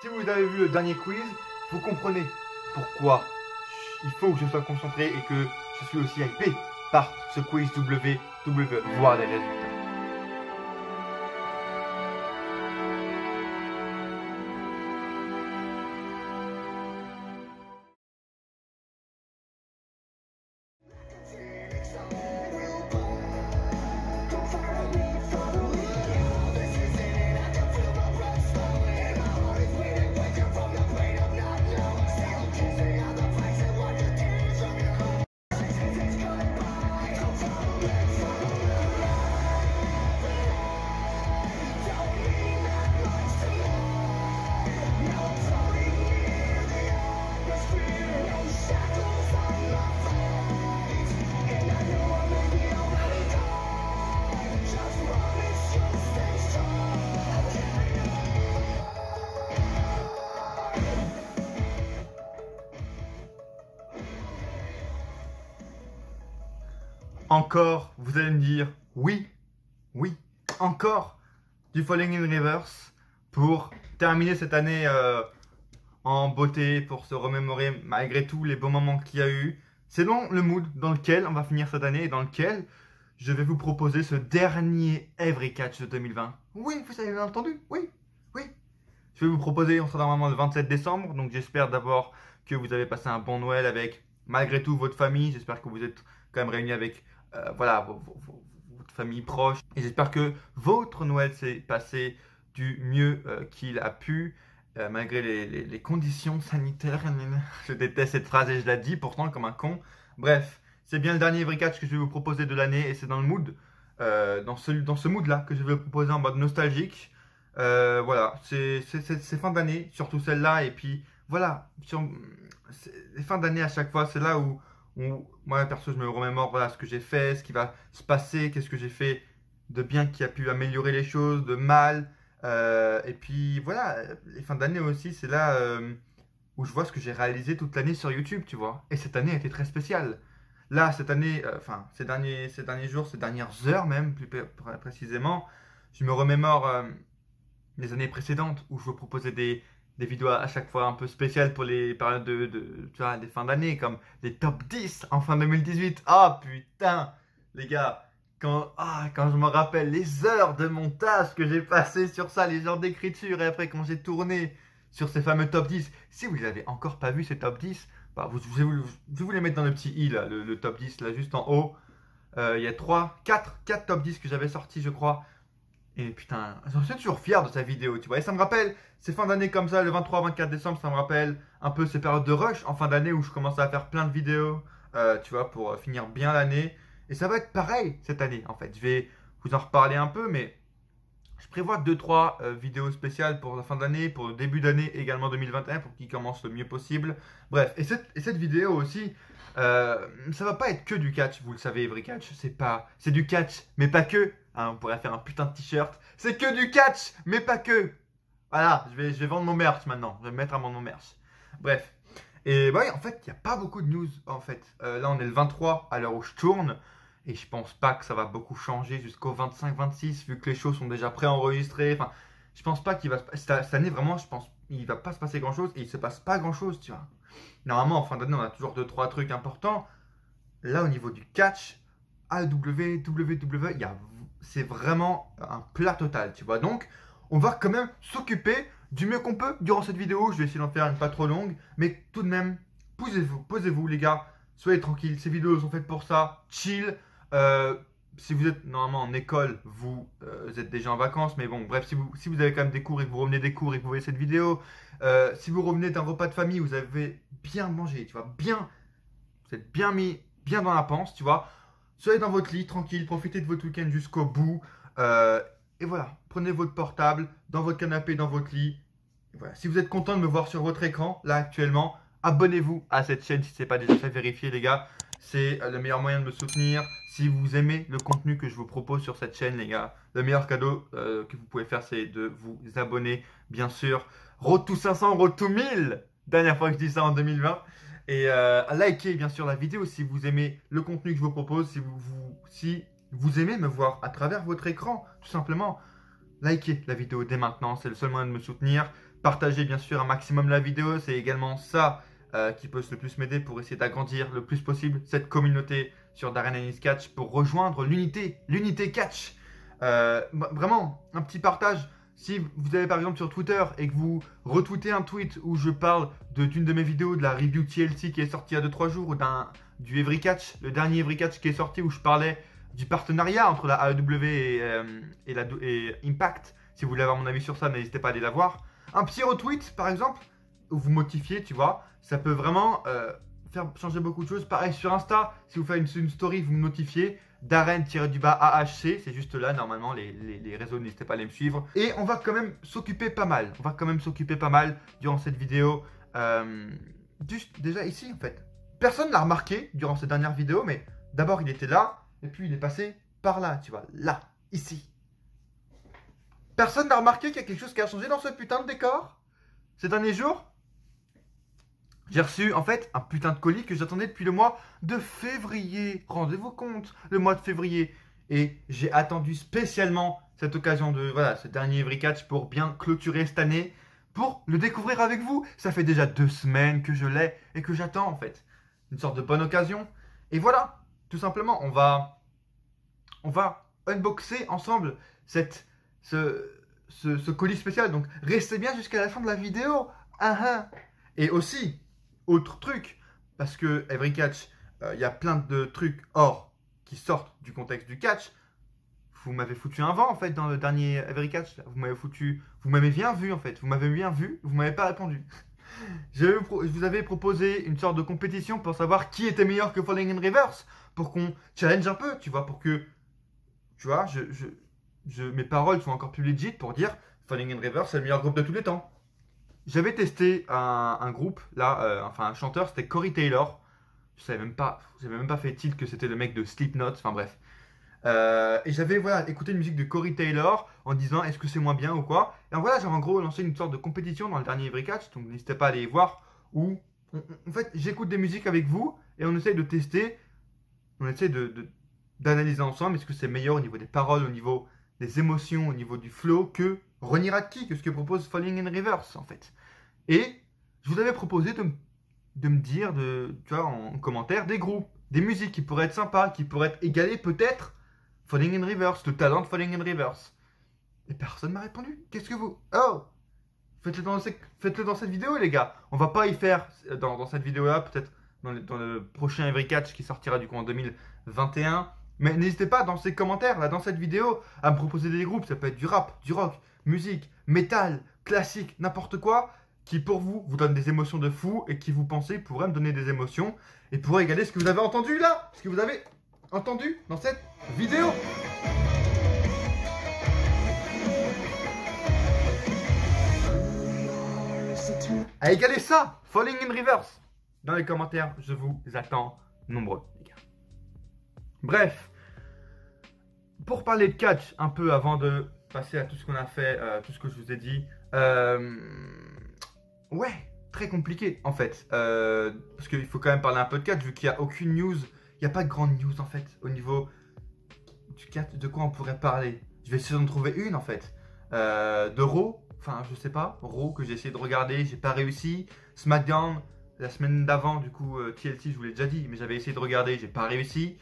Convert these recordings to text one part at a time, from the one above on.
Si vous avez vu le dernier quiz, vous comprenez pourquoi il faut que je sois concentré et que je suis aussi hypé par ce quiz WW, voir les résultats. Encore, vous allez me dire, oui, encore du Falling in Reverse pour terminer cette année en beauté, pour se remémorer malgré tout les bons moments qu'il y a eu. C'est donc le mood dans lequel on va finir cette année et dans lequel je vais vous proposer ce dernier Every Catch de 2020. Oui, vous avez bien entendu, oui. Je vais vous proposer, on sera normalement le 27 décembre, donc j'espère d'abord que vous avez passé un bon Noël avec malgré tout votre famille. J'espère que vous êtes quand même réunis avec voilà, votre famille proche. Et j'espère que votre Noël s'est passé du mieux qu'il a pu, malgré les conditions sanitaires. Je déteste cette phrase et je la dis pourtant comme un con. Bref, c'est bien le dernier Every Catch que je vais vous proposer de l'année et c'est dans le mood, dans ce mood-là que je vais vous proposer en mode nostalgique. Voilà, c'est fin d'année, surtout celle-là. Et puis voilà, les fins d'année à chaque fois, c'est là où moi perso je me remémore voilà, ce que j'ai fait, ce qui va se passer, qu'est-ce que j'ai fait de bien qui a pu améliorer les choses, de mal. Et puis voilà, les fins d'année aussi, c'est là où je vois ce que j'ai réalisé toute l'année sur YouTube, tu vois. Et cette année a été très spéciale. Là, cette année, enfin, ces derniers jours, ces dernières heures même, plus précisément, je me remémore les années précédentes où je vous proposais des vidéos à chaque fois un peu spéciales pour les périodes tu vois, des fins d'année, comme les top 10 en fin 2018. Ah putain, les gars, quand je me rappelle les heures de montage que j'ai passé sur ça, les heures d'écriture, et après quand j'ai tourné sur ces fameux top 10, si vous n'avez encore pas vu ces top 10, bah, je vais vous les mettre dans le petit i, là, le top 10, là, juste en haut. Il y a 4 top 10 que j'avais sortis, je crois. Et putain, j'en suis toujours fier de sa vidéo, tu vois. Et ça me rappelle ces fins d'année comme ça, le 23-24 décembre, ça me rappelle un peu ces périodes de rush en fin d'année où je commençais à faire plein de vidéos, tu vois, pour finir bien l'année. Et ça va être pareil cette année, en fait. Je vais vous en reparler un peu, mais je prévois 2-3 vidéos spéciales pour la fin d'année, pour le début d'année également 2021, pour qu'il commence le mieux possible. Bref, et cette vidéo aussi, ça va pas être que du catch, vous le savez, Every Catch, c'est du catch, mais pas que. Hein, on pourrait faire un putain de t-shirt. C'est que du catch, mais pas que. Voilà, je vais vendre mon merch maintenant. Je vais me mettre à vendre mon merch. Bref. Et bah oui, en fait, il n'y a pas beaucoup de news, en fait. Là, on est le 23 à l'heure où je tourne. Et je pense pas que ça va beaucoup changer jusqu'au 25-26, vu que les shows sont déjà préenregistrés. Enfin, je pense pas qu'il va se passer. Cette année, vraiment, je pense il va pas se passer grand chose. Et il se passe pas grand chose, tu vois. Normalement, en fin d'année, on a toujours 2-3 trucs importants. Là, au niveau du catch, AEW, WWE, c'est vraiment un plat total, tu vois. Donc, on va quand même s'occuper du mieux qu'on peut durant cette vidéo. Je vais essayer d'en faire une pas trop longue, mais tout de même, posez-vous les gars, soyez tranquilles. Ces vidéos sont faites pour ça, chill. Si vous êtes normalement en école, vous êtes déjà en vacances, mais bon, bref, si vous avez quand même des cours et que vous revenez des cours et que vous voyez cette vidéo, si vous revenez d'un repas de famille, vous avez bien mangé, tu vois, vous êtes bien mis, bien dans la panse, tu vois. Soyez dans votre lit, tranquille, profitez de votre week-end jusqu'au bout. Et voilà, prenez votre portable dans votre canapé, dans votre lit. Et voilà. Si vous êtes content de me voir sur votre écran, là actuellement, abonnez-vous à cette chaîne si ce n'est pas déjà fait, vérifiez les gars. C'est le meilleur moyen de me soutenir. Si vous aimez le contenu que je vous propose sur cette chaîne, les gars, le meilleur cadeau que vous pouvez faire, c'est de vous abonner, bien sûr. Road to 500, Road to 1000. Dernière fois que je dis ça en 2020. Et likez bien sûr la vidéo si vous aimez le contenu que je vous propose, si vous aimez me voir à travers votre écran, tout simplement. Likez la vidéo dès maintenant, c'est le seul moyen de me soutenir. Partagez bien sûr un maximum la vidéo, c'est également ça qui peut le plus m'aider pour essayer d'agrandir le plus possible cette communauté sur Darren Ellis Catch pour rejoindre l'unité catch. Vraiment, un petit partage. Si vous avez par exemple sur Twitter et que vous retweetez un tweet où je parle d'une de mes vidéos, de la review TLC qui est sortie il y a 2-3 jours, ou du Every Catch, le dernier Every Catch qui est sorti où je parlais du partenariat entre la AEW et Impact. Si vous voulez avoir mon avis sur ça, n'hésitez pas à aller la voir. Un petit retweet par exemple, où vous motifiez, tu vois, ça peut vraiment faire changer beaucoup de choses. Pareil sur Insta, si vous faites une story, vous me notifiez. Darren-AHC, c'est juste là, normalement, les réseaux, n'hésitez pas à aller me suivre. Et on va quand même s'occuper pas mal. Durant cette vidéo. Juste déjà ici, en fait. Personne l'a remarqué durant cette dernière vidéo, mais d'abord il était là, et puis il est passé par là, tu vois, là, ici. Personne n'a remarqué qu'il y a quelque chose qui a changé dans ce putain de décor ces derniers jours. J'ai reçu en fait un putain de colis que j'attendais depuis le mois de février. Rendez-vous compte, le mois de février. Et j'ai attendu spécialement cette occasion de, voilà, ce dernier Every Catch pour bien clôturer cette année, pour le découvrir avec vous. Ça fait déjà 2 semaines que je l'ai et que j'attends en fait. Une sorte de bonne occasion. Et voilà, tout simplement, on va unboxer ensemble ce colis spécial. Donc restez bien jusqu'à la fin de la vidéo. Et aussi, autre truc, parce que Every Catch, il y a plein de trucs hors qui sortent du contexte du catch. Vous m'avez foutu un vent en fait dans le dernier Every Catch. Vous m'avez bien vu en fait. Vous m'avez bien vu, vous m'avez pas répondu. Je vous avais proposé une sorte de compétition pour savoir qui était meilleur que Falling in Reverse, pour qu'on challenge un peu, tu vois, pour que, tu vois, mes paroles sont encore plus legit pour dire Falling in Reverse c'est le meilleur groupe de tous les temps. J'avais testé un groupe, là, enfin un chanteur, c'était Corey Taylor. Je savais même pas, j'avais même pas fait tilt que c'était le mec de Slipknot, enfin bref. Et j'avais écouté une musique de Corey Taylor en disant est-ce que c'est moins bien ou quoi. Et voilà, j'avais en gros lancé une sorte de compétition dans le dernier Every Catch, donc n'hésitez pas à aller voir. Où, en fait, j'écoute des musiques avec vous et on essaye de tester, on essaye d'analyser ensemble est-ce que c'est meilleur au niveau des paroles, au niveau des émotions, au niveau du flow que Ronnie Radke, que ce que propose Falling in Reverse en fait. Et je vous avais proposé de me dire, tu vois, en commentaire, des groupes, des musiques qui pourraient être sympas, qui pourraient être égalées peut-être Falling in Reverse, le talent de Falling in Reverse. Et personne m'a répondu. Qu'est-ce que vous... Oh, faites-le dans cette vidéo les gars. On va pas y faire dans cette vidéo-là, peut-être dans le prochain Every Catch qui sortira du coup en 2021. Mais n'hésitez pas dans ces commentaires, là, dans cette vidéo, à me proposer des groupes. Ça peut être du rap, du rock, musique, métal, classique, n'importe quoi, qui pour vous donne des émotions de fou et qui vous pensez pourrait me donner des émotions et pourrait égaler ce que vous avez entendu là, ce que vous avez entendu dans cette vidéo. À égaler ça, Falling in Reverse. Dans les commentaires, je vous attends nombreux, les gars. Bref, pour parler de catch un peu avant de passer à tout ce qu'on a fait, tout ce que je vous ai dit, ouais, très compliqué en fait. Parce qu'il faut quand même parler un peu de catch vu qu'il n'y a aucune news, il n'y a pas de grande news en fait au niveau du catch. De quoi on pourrait parler? Je vais essayer d'en trouver une en fait. De Raw, enfin je sais pas, Raw que j'ai essayé de regarder, j'ai pas réussi. SmackDown, la semaine d'avant du coup, TLC je vous l'ai déjà dit, mais j'avais essayé de regarder, j'ai pas réussi.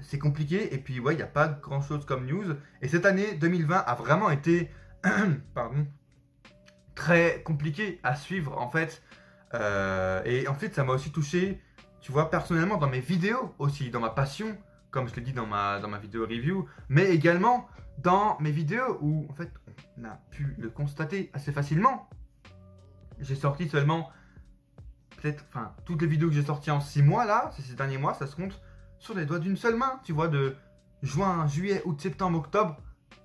C'est compliqué et puis ouais, il n'y a pas grand chose comme news. Et cette année 2020 a vraiment été pardon, très compliqué à suivre en fait. Et en fait ça m'a aussi touché, tu vois, personnellement dans mes vidéos aussi, dans ma passion, comme je l'ai dit dans ma vidéo review, mais également dans mes vidéos où en fait on a pu le constater assez facilement. J'ai sorti seulement peut-être, enfin toutes les vidéos que j'ai sorties en 6 mois là, ces derniers mois, ça se compte sur les doigts d'une seule main, tu vois, de juin, juillet, août, septembre, octobre,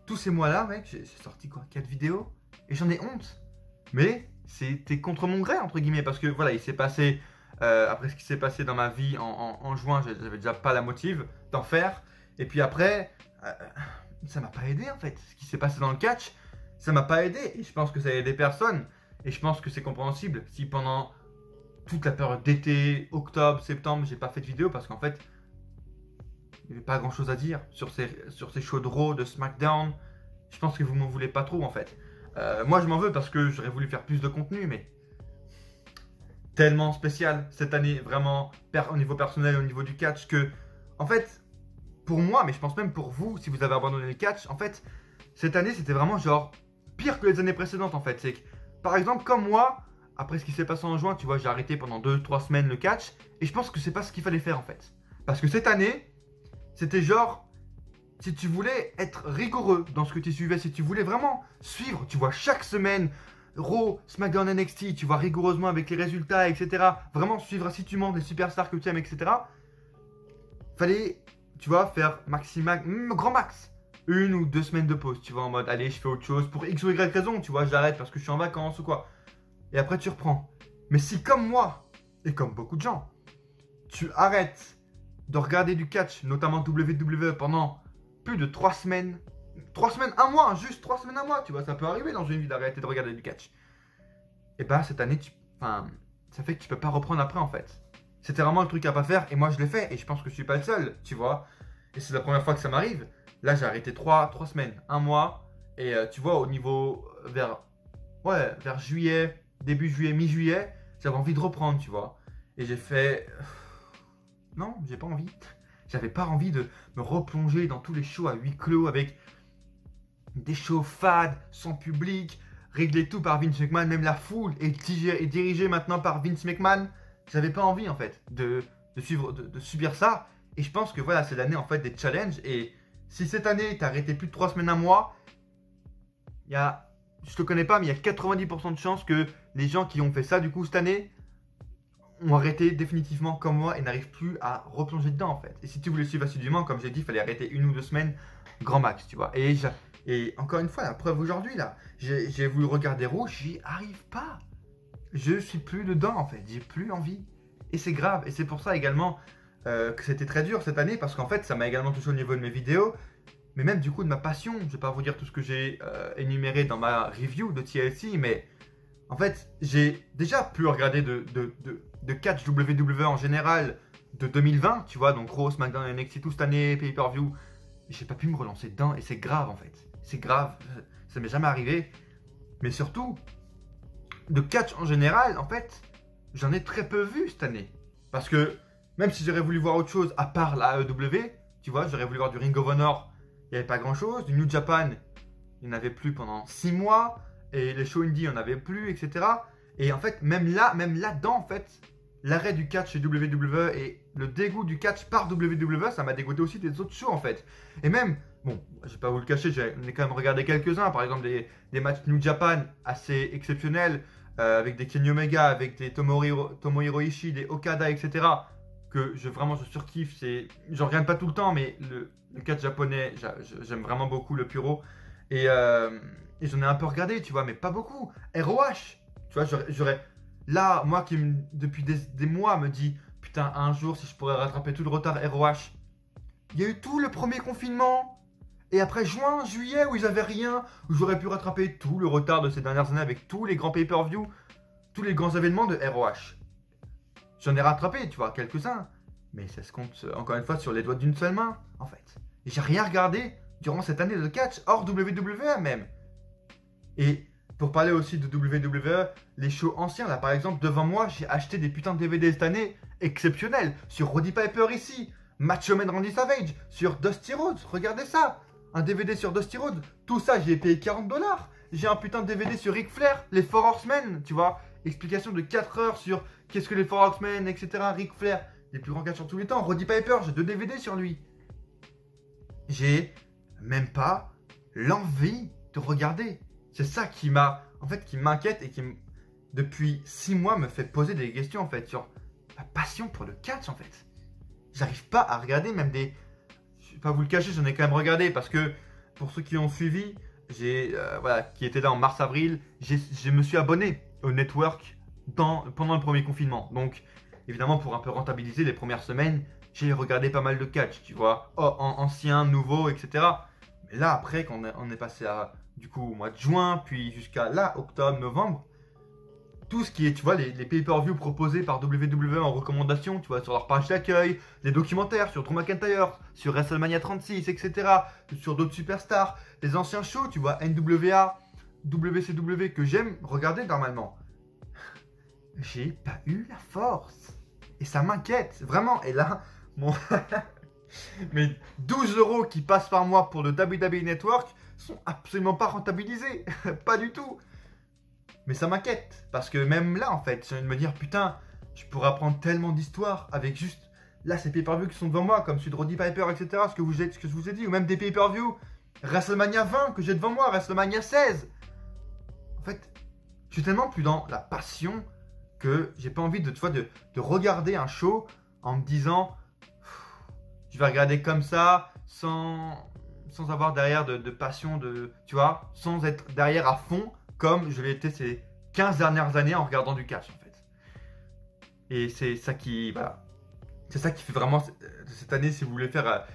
tous ces mois-là, mec, j'ai sorti quoi, 4 vidéos, et j'en ai honte. Mais c'était contre mon gré, entre guillemets, parce que voilà, il s'est passé, après ce qui s'est passé dans ma vie en juin, j'avais déjà pas la motive d'en faire, et puis après, ça m'a pas aidé en fait, ce qui s'est passé dans le catch, ça m'a pas aidé, et je pense que ça a aidé personne, et je pense que c'est compréhensible si pendant toute la période d'été, octobre, septembre, j'ai pas fait de vidéo, parce qu'en fait, il n'y avait pas grand chose à dire sur ces shows de Raw, de SmackDown. Je pense que vous m'en voulez pas trop en fait. Moi, je m'en veux parce que j'aurais voulu faire plus de contenu, mais tellement spécial cette année, vraiment, au niveau personnel, au niveau du catch, que, en fait, pour moi, mais je pense même pour vous, si vous avez abandonné le catch, en fait, cette année, c'était vraiment genre pire que les années précédentes, en fait. C'est que, par exemple, comme moi, après ce qui s'est passé en juin, tu vois, j'ai arrêté pendant 2-3 semaines le catch, et je pense que c'est pas ce qu'il fallait faire, en fait. Parce que cette année, c'était genre, si tu voulais être rigoureux dans ce que tu suivais, si tu voulais vraiment suivre, tu vois, chaque semaine, Raw, SmackDown, NXT, tu vois rigoureusement avec les résultats, etc. Vraiment suivre assidûment des superstars que tu aimes, etc. Fallait, tu vois, faire grand max. 1 ou 2 semaines de pause, tu vois, en mode, allez, je fais autre chose pour X ou Y raison, tu vois, j'arrête parce que je suis en vacances ou quoi. Et après, tu reprends. Mais si, comme moi, et comme beaucoup de gens, tu arrêtes de regarder du catch, notamment WWE, pendant plus de 3 semaines, 3 semaines, un mois, juste 3 semaines, un mois, tu vois, ça peut arriver dans une vie d'arrêter de regarder du catch. Et bah, cette année, ça fait que tu peux pas reprendre après, en fait. C'était vraiment le truc à pas faire, et moi, je l'ai fait, et je pense que je suis pas le seul, tu vois. Et c'est la première fois que ça m'arrive. Là, j'ai arrêté 3 semaines, un mois, et tu vois, au niveau, vers juillet, début juillet, mi-juillet, j'avais envie de reprendre, tu vois. Et j'ai fait... Non, j'ai pas envie. J'avais pas envie de me replonger dans tous les shows à huis clos avec des shows fades, sans public, réglé tout par Vince McMahon, même la foule est dirigée maintenant par Vince McMahon. J'avais pas envie en fait de subir ça. Et je pense que voilà, c'est l'année en fait des challenges. Et si cette année t'as arrêté plus de 3 semaines, un mois, je te connais pas, mais il y a 90% de chances que les gens qui ont fait ça du coup cette année ont arrêté définitivement comme moi et n'arrivent plus à replonger dedans en fait. Et si tu voulais suivre assidûment, comme j'ai dit, il fallait arrêter 1 ou 2 semaines, grand max, tu vois. Et encore une fois, la preuve aujourd'hui là, j'ai voulu regarder Rouge, j'y arrive pas. Je suis plus dedans en fait, j'ai plus envie. Et c'est grave, et c'est pour ça également que c'était très dur cette année, parce qu'en fait ça m'a également touché au niveau de mes vidéos, mais même du coup de ma passion. Je vais pas vous dire tout ce que j'ai énuméré dans ma review de TLC, mais en fait j'ai déjà pu regarder de catch WWE en général de 2020, tu vois, donc Raw, SmackDown, NXT toute cette année, pay-per-view, j'ai pas pu me relancer dedans, et c'est grave en fait. C'est grave, ça m'est jamais arrivé. Mais surtout, de catch en général, en fait, j'en ai très peu vu cette année. Parce que même si j'aurais voulu voir autre chose à part la AEW, tu vois, j'aurais voulu voir du Ring of Honor, il n'y avait pas grand chose. Du New Japan, il n'y en avait plus pendant 6 mois. Et les shows indie, il n'y en avait plus, etc. Et en fait, même là-dedans, en fait, l'arrêt du catch chez WWE et le dégoût du catch par WWE, ça m'a dégoûté aussi des autres shows, en fait. Et même, bon, je vais pas vous le cacher, j'en ai quand même regardé quelques-uns. Par exemple, des matchs New Japan assez exceptionnels, avec des Kenny Omega, avec des Tomohiro Ishii, des Okada, etc. Que vraiment je surkiffe. J'en regarde pas tout le temps, mais le catch japonais, j'aime vraiment beaucoup le Puro. Et j'en ai un peu regardé, tu vois, mais pas beaucoup. ROH, tu vois, là, moi qui depuis des mois me dis, putain, un jour si je pourrais rattraper tout le retard ROH. Il y a eu tout le premier confinement. Et après juin, juillet, où ils avaient rien, où j'aurais pu rattraper tout le retard de ces dernières années avec tous les grands pay-per-view, tous les grands événements de ROH. J'en ai rattrapé, tu vois, quelques-uns. Mais ça se compte, encore une fois, sur les doigts d'une seule main, en fait. Et j'ai rien regardé durant cette année de catch, hors WWE même. Et pour parler aussi de WWE, les shows anciens, là par exemple, devant moi, j'ai acheté des putains de DVD cette année exceptionnels. Sur Roddy Piper ici, Macho Man Randy Savage, sur Dusty Rhodes, regardez ça. Un DVD sur Dusty Rhodes, tout ça, j'ai payé 40 $. J'ai un putain de DVD sur Ric Flair, les Four Horsemen, tu vois. Explication de 4 heures sur qu'est-ce que les Four Horsemen, etc. Ric Flair, les plus grands catcheurs de tous les temps. Roddy Piper, j'ai 2 DVD sur lui. J'ai même pas l'envie de regarder. C'est ça qui m'inquiète et qui, depuis 6 mois, me fait poser des questions, en fait, sur ma passion pour le catch, en fait. J'arrive pas à regarder même des... Je vais pas vous le cacher, j'en ai quand même regardé parce que, pour ceux qui ont suivi, qui étaient là en mars-avril, je me suis abonné au network pendant le premier confinement. Donc, évidemment, pour un peu rentabiliser les premières semaines, j'ai regardé pas mal de catch, tu vois, ancien, nouveau, etc. Mais là, après, quand on est passé à, du coup, au mois de juin, puis jusqu'à là, octobre, novembre, tout ce qui est, tu vois, les pay-per-view proposés par WWE en recommandation, tu vois, sur leur page d'accueil, les documentaires sur Drew McIntyre, sur WrestleMania 36, etc., sur d'autres superstars, les anciens shows, tu vois, NWA, WCW que j'aime regarder normalement. J'ai pas eu la force. Et ça m'inquiète, vraiment. Et là, mon... mes 12 € qui passent par mois pour le WWE Network sont absolument pas rentabilisés. Pas du tout. Mais ça m'inquiète. Parce que même là, en fait, j'ai envie de me dire, putain, je pourrais apprendre tellement d'histoires avec juste... Là, ces pay-per-view qui sont devant moi, comme celui de Roddy Piper, etc. Ce que je vous ai dit. Ou même des pay-per-view. WrestleMania 20 que j'ai devant moi, WrestleMania 16. En fait, je suis tellement plus dans la passion que j'ai pas envie de regarder un show en me disant je vais regarder comme ça sans avoir derrière de passion, tu vois, sans être derrière à fond comme je l'ai été ces 15 dernières années en regardant du catch en fait. Et c'est ça qui, voilà, c'est ça qui fait vraiment cette année. Si je voulais faire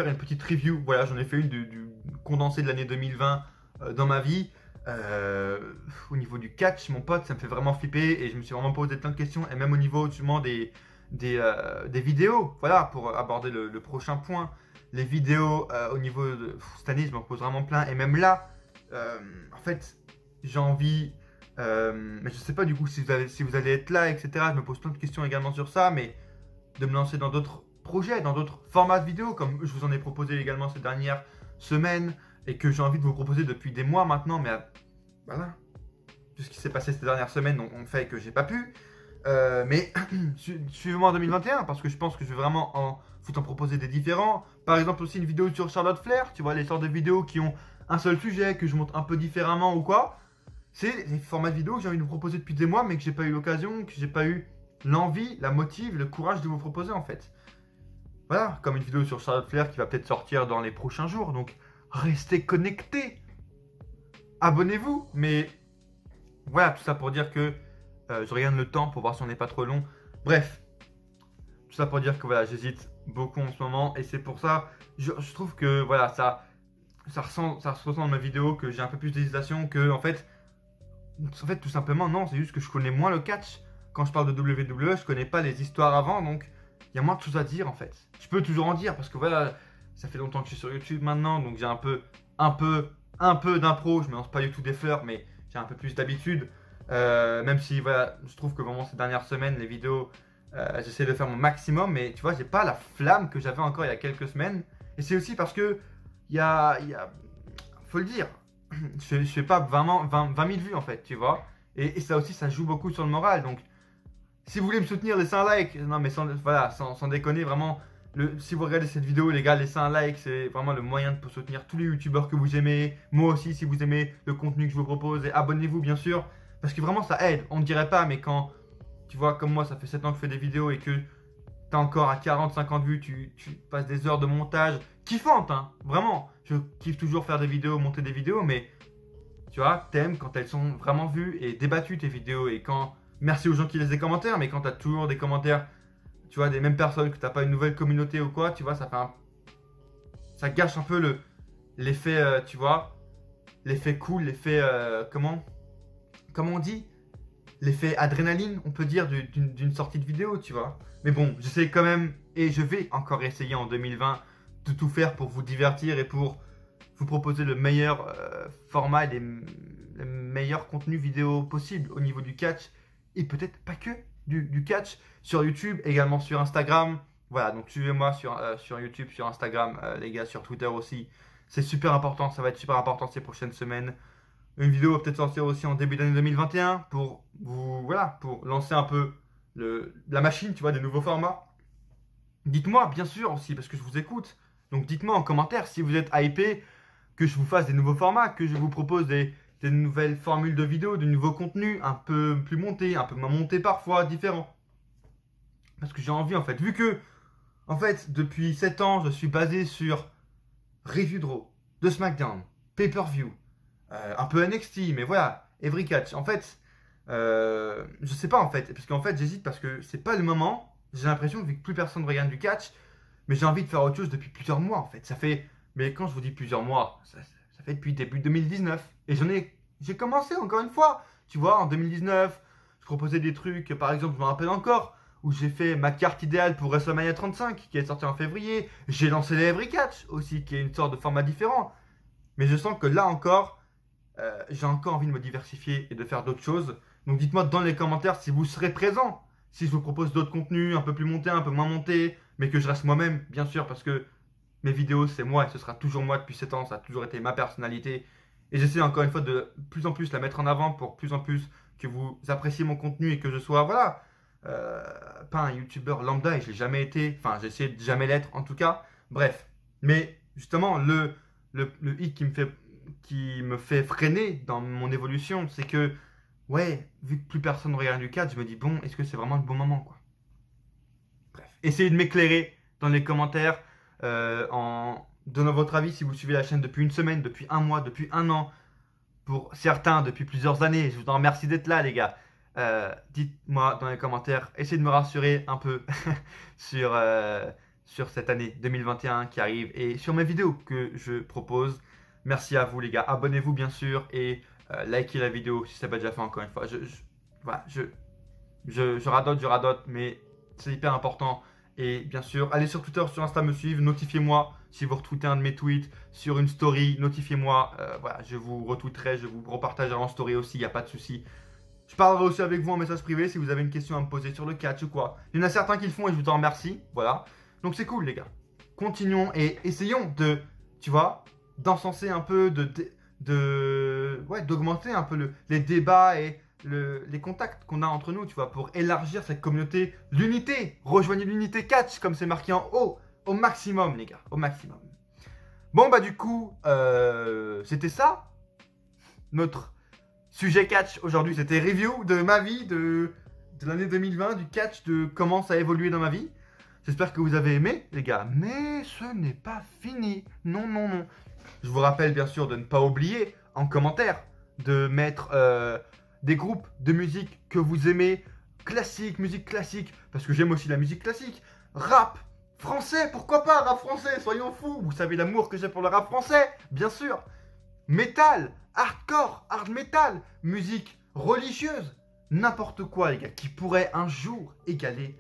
une petite review, voilà, j'en ai fait une du condensé de l'année 2020 dans ma vie. Au niveau du catch, mon pote, ça me fait vraiment flipper et je me suis vraiment posé plein de questions. Et même au niveau justement des vidéos, voilà, pour aborder le prochain point. Les vidéos au niveau de cette année, je me pose vraiment plein. Et même là, en fait, j'ai envie, mais je sais pas du coup si vous allez être là, etc. Je me pose plein de questions également sur ça, mais de me lancer dans d'autres projets, dans d'autres formats de vidéos, comme je vous en ai proposé également ces dernières semaines et que j'ai envie de vous proposer depuis des mois maintenant, mais voilà, tout ce qui s'est passé ces dernières semaines ont fait que j'ai pas pu. Mais suivez-moi en 2021 parce que je pense que je vais vraiment vous en proposer des différents. Par exemple aussi une vidéo sur Charlotte Flair, tu vois, les sortes de vidéos qui ont un seul sujet, que je montre un peu différemment ou quoi. C'est les formats de vidéos que j'ai envie de vous proposer depuis des mois, mais que j'ai pas eu l'occasion, que j'ai pas eu l'envie, la motive, le courage de vous proposer en fait. Voilà, comme une vidéo sur Charlotte Flair qui va peut-être sortir dans les prochains jours, donc restez connectés. Abonnez-vous, mais voilà, tout ça pour dire que je regarde le temps pour voir si on n'est pas trop long. Bref, tout ça pour dire que voilà, j'hésite beaucoup en ce moment et c'est pour ça, je trouve que voilà, ça ressent dans ma vidéo que j'ai un peu plus d'hésitation, que en fait, tout simplement, non, c'est juste que je connais moins le catch. Quand je parle de WWE, je connais pas les histoires avant, donc il y a moins de choses à dire en fait. Je peux toujours en dire parce que voilà, ça fait longtemps que je suis sur YouTube maintenant, donc j'ai un peu d'impro. Je me lance pas du tout des fleurs, mais j'ai un peu plus d'habitude. Même si voilà, je trouve que vraiment ces dernières semaines, les vidéos, j'essaie de faire mon maximum, mais tu vois, j'ai pas la flamme que j'avais encore il y a quelques semaines. Et c'est aussi parce que faut le dire, je fais pas vraiment 20 000 vues en fait, tu vois. Et ça aussi, ça joue beaucoup sur le moral. Donc, si vous voulez me soutenir, laissez un like. Non, mais sans déconner, vraiment. Si vous regardez cette vidéo, les gars, laissez un like. C'est vraiment le moyen de soutenir tous les youtubeurs que vous aimez. Moi aussi, si vous aimez le contenu que je vous propose. Et abonnez-vous, bien sûr. Parce que vraiment, ça aide. On ne dirait pas, mais quand, tu vois, comme moi, ça fait 7 ans que je fais des vidéos et que tu as encore à 40-50 vues, tu passes des heures de montage kiffantes, hein. Vraiment. Je kiffe toujours faire des vidéos, monter des vidéos, mais tu vois, t'aimes quand elles sont vraiment vues et débattues tes vidéos. Et quand, merci aux gens qui laissent des commentaires, mais quand tu as toujours des commentaires, tu vois, des mêmes personnes, que tu n'as pas une nouvelle communauté ou quoi, tu vois, ça gâche un peu l'effet, tu vois, l'effet cool, l'effet, comment on dit, l'effet adrénaline, on peut dire, d'une sortie de vidéo, tu vois. Mais bon, j'essaie quand même, et je vais encore essayer en 2020 de tout faire pour vous divertir et pour vous proposer le meilleur format et le meilleur contenu vidéo possible au niveau du catch, et peut-être pas que du catch, sur YouTube, également sur Instagram. Voilà, donc suivez-moi sur YouTube, sur Instagram, les gars, sur Twitter aussi. C'est super important, ça va être super important ces prochaines semaines. Une vidéo va peut-être sortir aussi en début d'année 2021 pour pour lancer un peu la machine, tu vois, des nouveaux formats. Dites-moi, bien sûr, aussi, parce que je vous écoute. Donc dites-moi en commentaire si vous êtes hypé que je vous fasse des nouveaux formats, que je vous propose des nouvelles formules de vidéos, de nouveaux contenus un peu plus montés, un peu moins montés parfois, différents. Parce que j'ai envie, en fait, vu que, en fait, depuis 7 ans, je suis basé sur review de Raw, de SmackDown, pay-per-view, un peu NXT, mais voilà, Every Catch. En fait, je sais pas, en fait, parce qu'en fait, j'hésite parce que c'est pas le moment. J'ai l'impression que vu que plus personne regarde du catch, mais j'ai envie de faire autre chose depuis plusieurs mois, en fait. Ça fait, mais quand je vous dis plusieurs mois, ça fait depuis début 2019. Et j'ai commencé encore une fois, tu vois, en 2019, je proposais des trucs, par exemple, je me rappelle encore, où j'ai fait ma carte idéale pour WrestleMania 35, qui est sortie en février. J'ai lancé les Every Catch aussi, qui est une sorte de format différent. Mais je sens que là encore, j'ai encore envie de me diversifier et de faire d'autres choses. Donc dites-moi dans les commentaires si vous serez présent, si je vous propose d'autres contenus un peu plus montés, un peu moins montés, mais que je reste moi-même, bien sûr, parce que mes vidéos, c'est moi et ce sera toujours moi depuis 7 ans, ça a toujours été ma personnalité. Et j'essaie encore une fois de plus en plus la mettre en avant pour plus en plus que vous appréciez mon contenu et que je sois, voilà, pas un youtubeur lambda et je l'ai jamais été, enfin j'ai essayé de jamais l'être en tout cas, bref. Mais justement, le hic qui me fait freiner dans mon évolution, c'est que, ouais, vu que plus personne ne regarde du catch, je me dis, bon, est-ce que c'est vraiment le bon moment, quoi. Bref, essayez de m'éclairer dans les commentaires en donnant votre avis si vous suivez la chaîne depuis une semaine, depuis un mois, depuis un an, pour certains depuis plusieurs années. Je vous en remercie d'être là, les gars. Dites-moi dans les commentaires, essayez de me rassurer un peu sur cette année 2021 qui arrive et sur mes vidéos que je propose. Merci à vous, les gars. Abonnez-vous, bien sûr, et likez la vidéo si ça n'a pas déjà fait encore une fois. Voilà, je radote, mais c'est hyper important. Et bien sûr, allez sur Twitter, sur Insta me suivre, notifiez-moi si vous retweetez un de mes tweets sur une story, notifiez-moi. Voilà, je vous retweeterai, je vous repartagerai en story aussi, il n'y a pas de souci. Je parlerai aussi avec vous en message privé si vous avez une question à me poser sur le catch ou quoi. Il y en a certains qui le font et je vous en remercie, voilà. Donc c'est cool, les gars. Continuons et essayons de, tu vois, d'encenser un peu, d'augmenter un peu les débats et les contacts qu'on a entre nous, tu vois, pour élargir cette communauté, l'unité. Rejoignez l'unité catch, comme c'est marqué en haut, au maximum, les gars, au maximum. Bon, bah du coup, c'était ça, notre sujet catch aujourd'hui. C'était review de ma vie, de l'année 2020, du catch, de comment ça a évolué dans ma vie. J'espère que vous avez aimé, les gars, mais ce n'est pas fini. Non, non, non. Je vous rappelle, bien sûr, de ne pas oublier, en commentaire, de mettre des groupes de musique que vous aimez, classique, musique classique, parce que j'aime aussi la musique classique, rap français, pourquoi pas, rap français, soyons fous, vous savez l'amour que j'ai pour le rap français, bien sûr, métal, hardcore, hard metal, musique religieuse, n'importe quoi, les gars, qui pourrait un jour égaler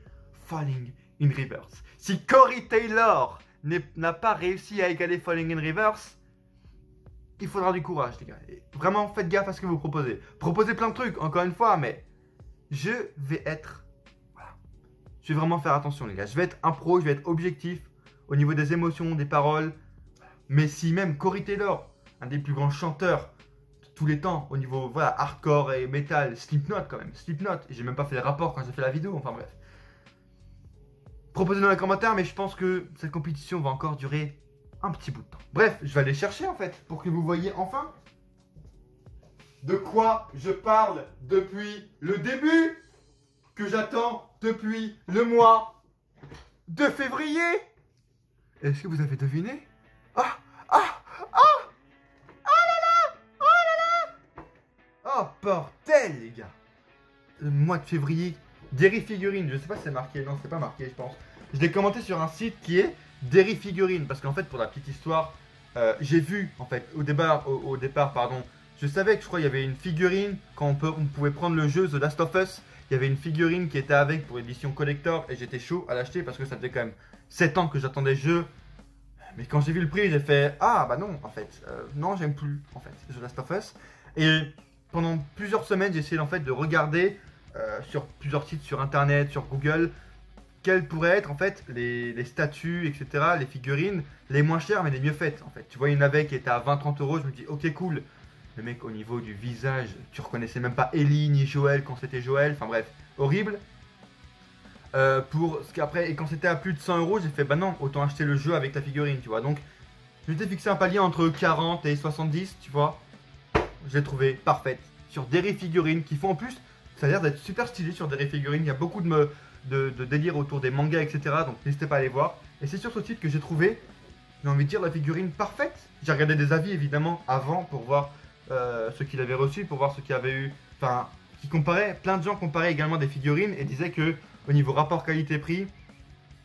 Falling in Reverse. Si Corey Taylor n'a pas réussi à égaler Falling in Reverse, il faudra du courage, les gars. Et vraiment, faites gaffe à ce que vous proposez. Proposez plein de trucs, encore une fois, mais je vais être... Voilà. Je vais vraiment faire attention, les gars. Je vais être un pro, je vais être objectif au niveau des émotions, des paroles. Mais si même Corey Taylor, un des plus grands chanteurs de tous les temps, au niveau voilà, hardcore et metal, Slipknot quand même, Slipknot, et j'ai même pas fait les rapports quand j'ai fait la vidéo, enfin bref. Proposez dans les commentaires, mais je pense que cette compétition va encore durer un petit bout de temps. Bref, je vais aller chercher en fait, pour que vous voyez enfin de quoi je parle depuis le début, que j'attends depuis le mois de février. Est-ce que vous avez deviné? Ah, ah, ah, oh là là, oh là là. Oh bordel, les gars. Le mois de février, Derry Figurine, je sais pas si c'est marqué, non c'est pas marqué je pense. Je l'ai commenté sur un site qui est Derry Figurine, parce qu'en fait pour la petite histoire, j'ai vu en fait au départ pardon, je savais que je crois il y avait une figurine quand on pouvait prendre le jeu The Last of Us, il y avait une figurine qui était avec pour édition collector et j'étais chaud à l'acheter parce que ça faisait quand même 7 ans que j'attendais le jeu. Mais quand j'ai vu le prix, j'ai fait ah bah non en fait, non j'aime plus en fait The Last of Us. Et pendant plusieurs semaines j'ai essayé en fait de regarder sur plusieurs sites sur internet, sur Google, quelles pourraient être en fait les statues, etc., les figurines les moins chères mais les mieux faites en fait. Tu vois, il y en avait qui étaient à 20-30 euros, je me dis ok cool. Le mec au niveau du visage, tu reconnaissais même pas Ellie ni Joël quand c'était Joël, enfin bref, horrible. Pour ce qu'après, et quand c'était à plus de 100 euros, j'ai fait bah non, autant acheter le jeu avec la figurine, tu vois. Donc je m'étais fixé un palier entre 40 et 70, tu vois. Je l'ai trouvé parfaite sur Derry Figurines qui font en plus, ça a l'air d'être super stylé sur Derry Figurines. Il y a beaucoup de délire autour des mangas, etc. Donc n'hésitez pas à aller voir. Et c'est sur ce site que j'ai trouvé, j'ai envie de dire, la figurine parfaite. J'ai regardé des avis évidemment avant pour voir ce qu'il avait reçu, pour voir ce qu'il avait eu. Enfin, qui comparait, plein de gens comparaient également des figurines et disaient que au niveau rapport qualité-prix,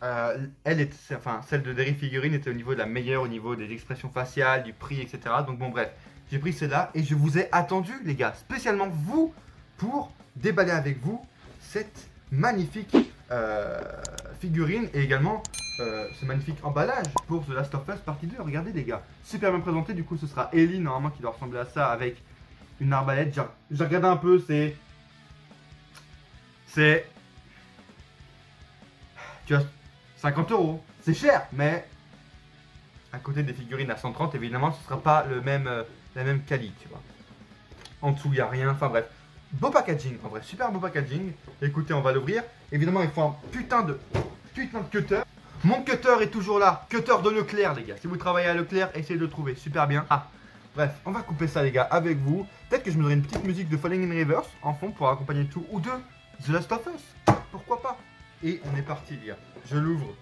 celle de Derry Figurines était au niveau de la meilleure, au niveau des expressions faciales, du prix, etc. Donc bon bref, j'ai pris celle-là et je vous ai attendu les gars, spécialement vous, pour déballer avec vous cette magnifique figurine et également ce magnifique emballage pour The Last of Us Partie 2. Regardez les gars, super bien présenté, du coup ce sera Ellie normalement qui doit ressembler à ça avec une arbalète. J'ai regardé un peu, c'est... Tu vois, 50 €. C'est cher, mais à côté des figurines à 130, évidemment, ce sera pas la même qualité, tu vois. En dessous, il n'y a rien. Enfin bref. Beau packaging, en vrai, super beau packaging. Écoutez, on va l'ouvrir. Évidemment, il faut un putain de cutter. Mon cutter est toujours là. Cutter de Leclerc, les gars. Si vous travaillez à Leclerc, essayez de le trouver. Super bien. Ah, bref, on va couper ça, les gars, avec vous. Peut-être que je me donnerai une petite musique de Falling in Reverse en fond pour accompagner tout. Ou de The Last of Us. Pourquoi pas? Et on est parti, les gars. Je l'ouvre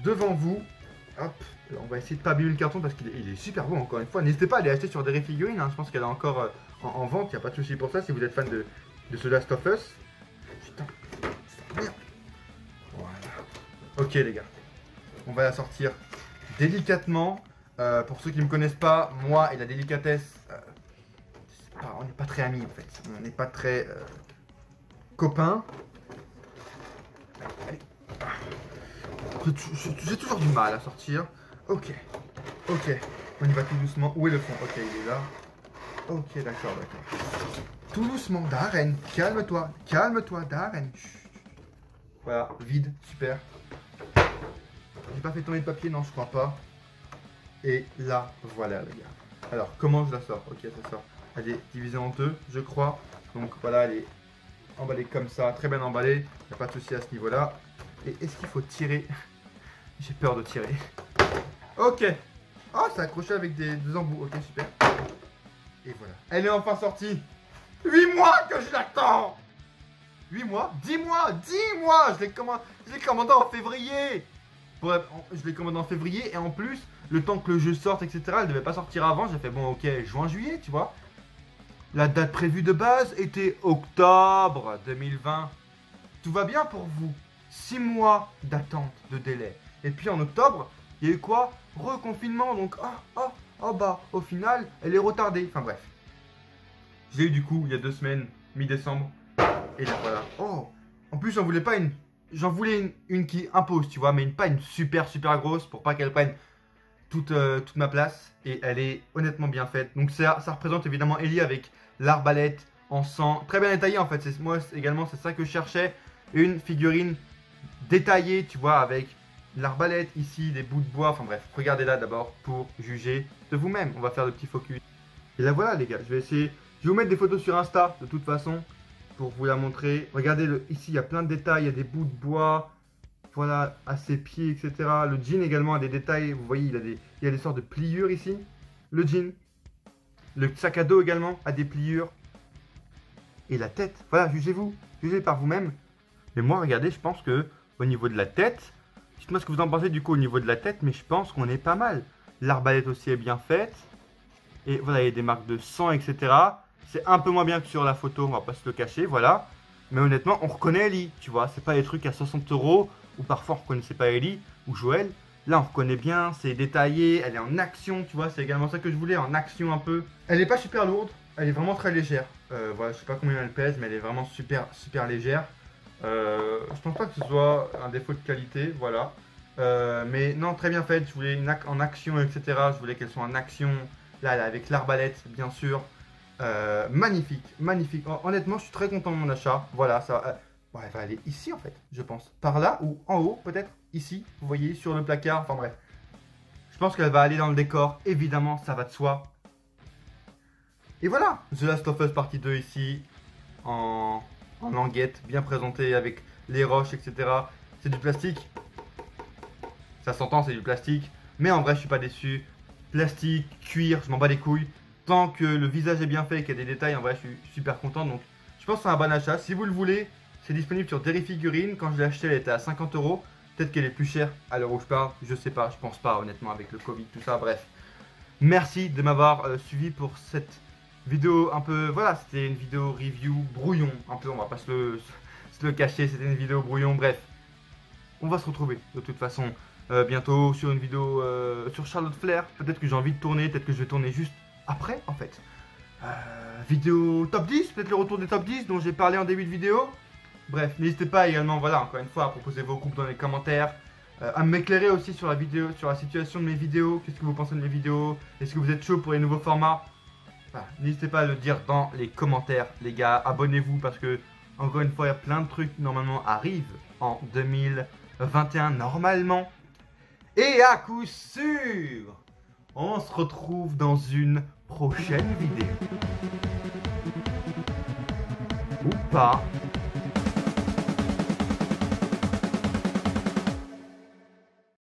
devant vous. Hop. Alors, on va essayer de pas abîmer le carton parce qu'il est super beau, encore une fois. N'hésitez pas à aller acheter sur des figurines. Hein. Je pense qu'elle est encore en vente. Il n'y a pas de souci pour ça si vous êtes fan de The Last of Us. Putain, merde. Voilà. Ok, les gars. On va la sortir délicatement. Pour ceux qui ne me connaissent pas, moi et la délicatesse, on n'est pas très amis en fait. On n'est pas très copains. Allez. J'ai toujours du mal à sortir. Ok. Ok. On y va tout doucement. Où est le fond? Ok, il est là. Ok, d'accord, d'accord. Tout doucement, Darren. Calme-toi. Calme-toi, Darren. Voilà, vide. Super. J'ai pas fait tomber de papier, non, je crois pas. Et là, voilà, les gars. Alors, comment je la sors? Ok, ça sort. Elle est divisée en deux, je crois. Donc voilà, elle est emballée comme ça. Très bien emballée. Il n'y a pas de souci à ce niveau-là. Et est-ce qu'il faut tirer? J'ai peur de tirer. Ok. Oh, c'est accroché avec deux embouts. Ok, super. Et voilà. Elle est enfin sortie. 8 mois que je l'attends. 8 mois? 10 mois? 10 mois. Je l'ai commandé en février. Bref, je l'ai commandé en février. Et en plus, le temps que le jeu sorte, etc., elle devait pas sortir avant. J'ai fait, bon, ok, juin, juillet, tu vois. La date prévue de base était octobre 2020. Tout va bien pour vous. 6 mois d'attente, de délai. Et puis en octobre, il y a eu quoi? Reconfinement, donc bah, au final, elle est retardée. Enfin bref. Je l'ai eu du coup il y a 2 semaines, mi-décembre. Et là voilà. Oh, en plus j'en voulais pas une. J'en voulais une qui impose, tu vois, mais pas une super grosse pour pas qu'elle prenne toute ma place. Et elle est honnêtement bien faite. Donc ça représente évidemment Ellie avec l'arbalète en sang. Très bien détaillée en fait. Moi également, c'est ça que je cherchais. Une figurine détaillée, tu vois, avec l'arbalète ici, des bouts de bois. Enfin bref, regardez là d'abord pour juger de vous-même. On va faire de petits focus. Et là voilà les gars, je vais vous mettre des photos sur Insta de toute façon pour vous la montrer. Regardez, ici il y a plein de détails, il y a des bouts de bois, voilà, à ses pieds, etc. Le jean également a des détails, vous voyez, il y a des sortes de pliures ici. Le jean, le sac à dos également a des pliures. Et la tête, voilà, jugez-vous, jugez par vous-même. Mais moi, regardez, je pense que au niveau de la tête, dites-moi ce que vous en pensez du coup au niveau de la tête, mais je pense qu'on est pas mal. L'arbalète aussi est bien faite. Et voilà, il y a des marques de sang, etc. C'est un peu moins bien que sur la photo, on va pas se le cacher, voilà. Mais honnêtement, on reconnaît Ellie, tu vois. C'est pas des trucs à 60 € ou parfois on reconnaissait pas Ellie ou Joël. Là, on reconnaît bien, c'est détaillé, elle est en action, tu vois. C'est également ça que je voulais, en action un peu. Elle est pas super lourde, elle est vraiment très légère. Voilà, je sais pas combien elle pèse, mais elle est vraiment super légère. Je pense pas que ce soit un défaut de qualité, voilà. Mais non, très bien faite. Je voulais en action, etc. Je voulais qu'elle soit en action. Là, avec l'arbalète, bien sûr. Magnifique, magnifique. Honnêtement, je suis très content de mon achat. Voilà, ça. Ouais, elle va aller ici en fait, je pense. Par là ou en haut, peut-être ici. Vous voyez, sur le placard. Enfin bref. Je pense qu'elle va aller dans le décor. Évidemment, ça va de soi. Et voilà, The Last of Us partie 2 ici. En languette, bien présenté avec les roches, etc. C'est du plastique. Ça s'entend, c'est du plastique. Mais en vrai, je suis pas déçu. Plastique, cuir, je m'en bats les couilles. Tant que le visage est bien fait et qu'il y a des détails, en vrai, je suis super content. Donc, je pense que c'est un bon achat. Si vous le voulez, c'est disponible sur Derry Figurines. Quand je l'ai acheté, elle était à 50 €. Peut-être qu'elle est plus chère à l'heure où je parle. Je sais pas, je pense pas, honnêtement, avec le Covid, tout ça. Bref. Merci de m'avoir suivi pour cette vidéo un peu. Voilà, c'était une vidéo review brouillon. Un peu, on va pas se le cacher. C'était une vidéo brouillon. Bref. On va se retrouver de toute façon bientôt sur une vidéo sur Charlotte Flair. Peut-être que j'ai envie de tourner, peut-être que je vais tourner juste après en fait. Vidéo top 10, peut-être le retour des top 10 dont j'ai parlé en début de vidéo. Bref, n'hésitez pas également, voilà, encore une fois, à proposer vos groupes dans les commentaires. À m'éclairer aussi sur la vidéo, sur la situation de mes vidéos. Qu'est-ce que vous pensez de mes vidéos? Est-ce que vous êtes chaud pour les nouveaux formats? Voilà. N'hésitez pas à le dire dans les commentaires, les gars. Abonnez-vous parce que, encore une fois, il y a plein de trucs qui normalement arrivent en 2021 normalement. Et à coup sûr, on se retrouve dans une prochaine vidéo. Ou pas.